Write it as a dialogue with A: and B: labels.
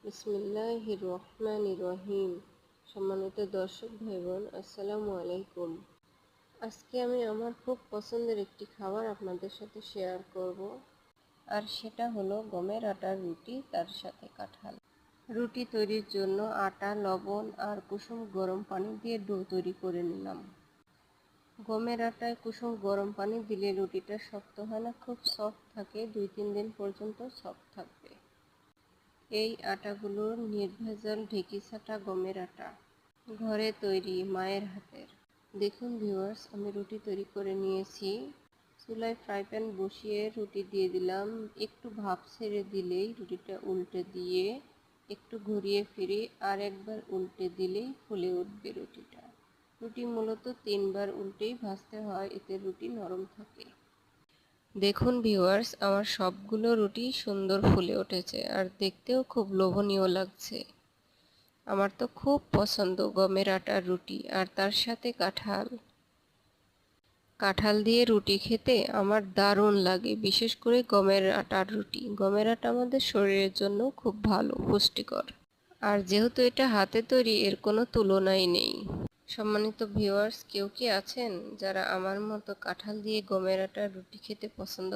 A: বিসমিল্লাহির রহমানির রহিম। সম্মানিত দর্শক ভাই বোন, আসসালামু আলাইকুম। আজকে আমি আমার খুব পছন্দের একটি খাবার আপনাদের সাথে শেয়ার করব, আর সেটা হলো গমের আটার রুটি, তার সাথে কাঁঠাল। রুটি তৈরির জন্য আটা, লবণ আর কুসুম গরম পানি দিয়ে ডো তৈরি করে নিলাম। গমের আটায় কুসুম গরম পানি দিলে রুটিটা শক্ত হয় না, খুব সফট থাকে, 2-3 দিন পর্যন্ত সফট থাকবে। এই আটাগুলো নির্ভেজাল ঢেঁকি ছাঁটা গমের আটা, ঘরে তৈরি, মায়ের হাতের। দেখুন ভিউয়ার্স, আমি রুটি তৈরি করে নিয়েছি। চুলায় ফ্রাই প্যান বসিয়ে রুটি দিয়ে দিলাম। একটু ভাপ ছেড়ে দিলেই রুটিটা উল্টে দিয়ে একটু ঘুরিয়ে ফিরিয়ে আর একবার উল্টে দিলেই ফুলে উঠবে রুটিটা। রুটি মূলত 3বার উল্টেই ভাজতে হয়, এতে রুটি নরম থাকে। দেখুন ভিউয়ার্স, আমার সবগুলো রুটি সুন্দর ফুলে উঠেছে আর দেখতেও খুব লোভনীয় লাগছে। আমার তো খুব পছন্দ গমের আটার রুটি, আর তার সাথে কাঁঠাল। কাঁঠাল দিয়ে রুটি খেতে আমার দারুণ লাগে, বিশেষ করে গমের আটার রুটি। গমের আটা আমাদের শরীরের জন্য খুব ভালো, পুষ্টিকর। আর যেহেতু এটা হাতে তৈরি, এর কোনো তুলনাই নেই। সম্মানিত ভিউয়ার্স, কেউ কি আছেন যারা আমার মতো কাঁঠাল দিয়ে গমের আটার রুটি খেতে পছন্দ